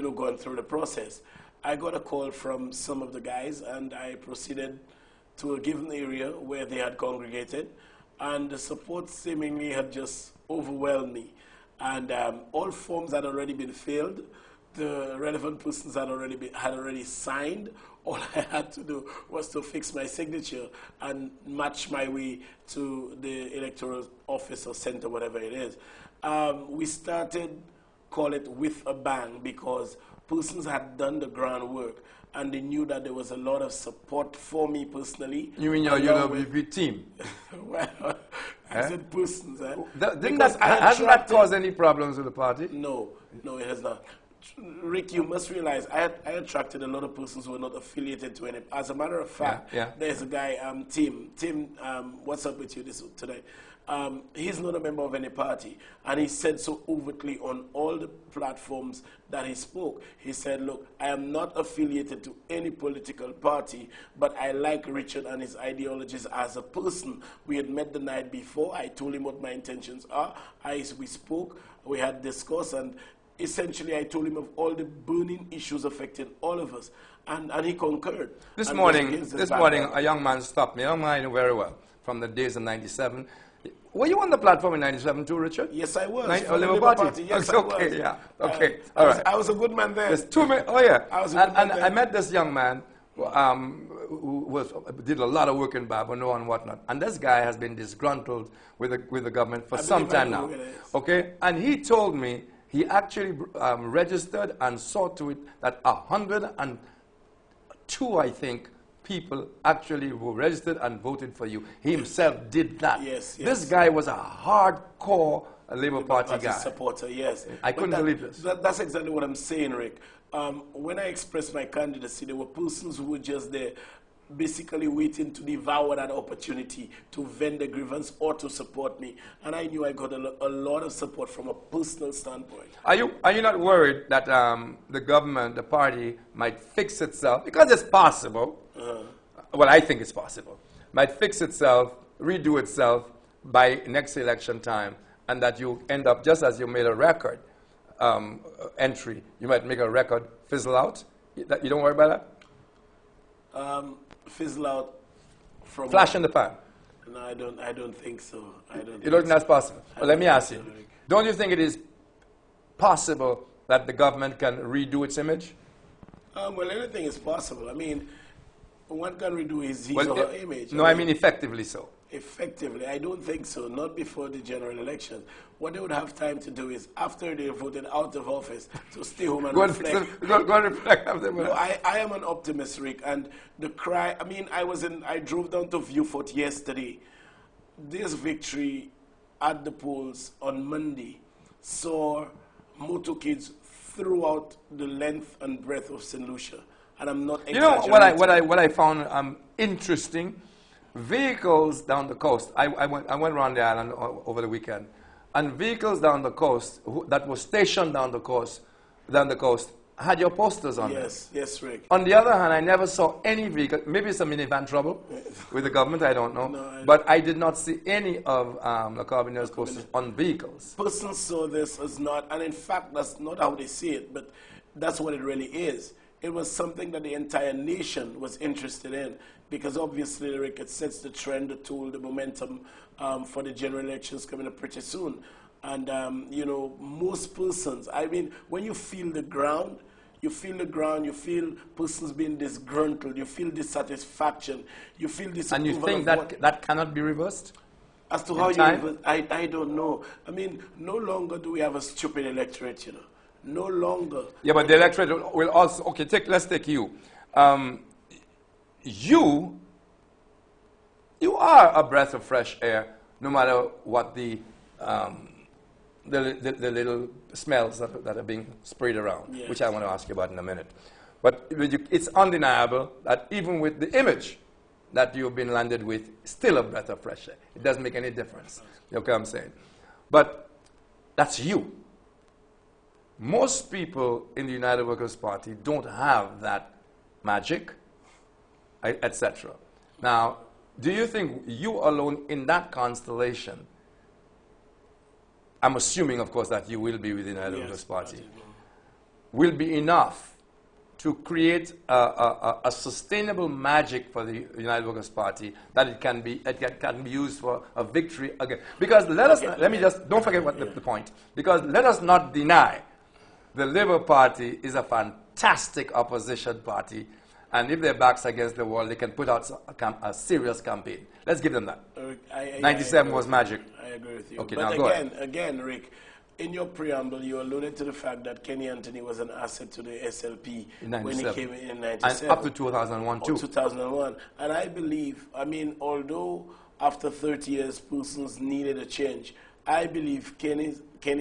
going through the process. I got a call from some of the guys, and I proceeded to a given area where they had congregated, and the support seemingly had just overwhelmed me. And all forms had already been filled. The relevant persons had already signed. All I had to do was to fix my signature and match my way to the electoral office or center, whatever it is. We started, call it with a bang, because persons had done the groundwork and they knew that there was a lot of support for me personally. You mean your UWP team? Well, I said persons. Hasn't that caused any problems with the party? No, it has not. Rick, you must realize I attracted a lot of persons who were not affiliated to any. As a matter of fact, there's a guy, Tim. Tim, what's up with you today? He's not a member of any party, and he said so overtly on all the platforms that he spoke. He said, look, I am not affiliated to any political party, but I like Richard and his ideologies as a person. We had met the night before. I told him what my intentions are. We spoke, we had discussed, and essentially I told him of all the burning issues affecting all of us, and he concurred. This morning, a young man stopped me. I don't mind very well, from the days of 97. Were you on the platform in 97 too, Richard? Yes, I was. Labour Party? Yes, okay, I was. Yeah. Okay, all right. I was a good man then. There's 2 men. Oh, yeah. I was a good man then. I met this young man who did a lot of work in Babonneau and whatnot. And this guy has been disgruntled with the government for some time now. Okay? And he told me he actually registered and saw to it that 102, I think, people actually were registered and voted for you. He himself did that. Yes. This guy was a hardcore Labour Party guy. Supporter, yes. I couldn't believe this. That's exactly what I'm saying, Rick. When I expressed my candidacy, there were persons who were just there basically waiting to devour that opportunity to vent the grievance or to support me. And I knew I got a lot of support from a personal standpoint. Are you not worried that the government, the party, might fix itself? Because it's possible. Well, I think it's possible. Might fix itself, redo itself by next election time, and that you end up, just as you made a record entry, you might make a record fizzle out? You don't worry about that? Fizzle out from flash in the pan. No, I don't think so. You don't think that's possible? Well, let me ask you. Don't you think it is possible that the government can redo its image? Well, anything is possible. I mean, one can redo his or her image. No, I mean effectively so. Effectively, I don't think so. Not before the general election. What they would have time to do is, after they voted out of office, to stay home and reflect. Go and reflect after. No, I am an optimist, Rick. And the cry, I mean, I drove down to Viewfort yesterday. This victory at the polls on Monday saw motorcades throughout the length and breadth of St. Lucia. And I'm not exaggerating. You know what I found interesting? Vehicles down the coast. I went around the island over the weekend, and vehicles down the coast that were stationed down the coast had your posters on them. Yes, Rick. On the other hand, I never saw any vehicle. Maybe it's a minivan trouble with the government. I don't know. But I did not see any of the Carbineers posters on vehicles. Persons saw this as not, and in fact, that's not how they see it, but that's what it really is. It was something that the entire nation was interested in, because obviously, Rick, it sets the trend, the tool, the momentum for the general elections coming up pretty soon. And, most persons, I mean, when you feel the ground, you feel persons being disgruntled, you feel dissatisfaction, you feel disapproval. And you think that cannot be reversed? As to how you, I don't know. I mean, no longer do we have a stupid electorate, No longer. Yeah, but the electorate will also, okay, let's take you. You are a breath of fresh air, no matter what the little smells that are being sprayed around, which I want to ask you about in a minute. But it's undeniable that even with the image that you've been landed with, still a breath of fresh air. It doesn't make any difference. You know what I'm saying? But that's you. Most people in the United Workers' Party don't have that magic, etc. Now, do you think you alone in that constellation, I'm assuming, of course, that you will be with the United Workers' Party, will be enough to create a sustainable magic for the United Workers' Party that it can be used for a victory again. Because let me just, don't forget what the point. Because let us not deny the Labour Party is a fantastic opposition party, and if their back's against the wall, they can put out a serious campaign. Let's give them that. 97 was magic. I agree with you. Okay, but now again, Rick, in your preamble, you alluded to the fact that Kenny Anthony was an asset to the SLP when he came in 97. And up to 2001 too. 2001. And I believe, although after 30 years persons needed a change, I believe Kenny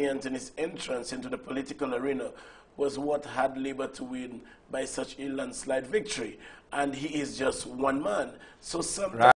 Anthony's entrance into the political arena was what had Labour to win by such a landslide victory. And he is just one man. So sometimes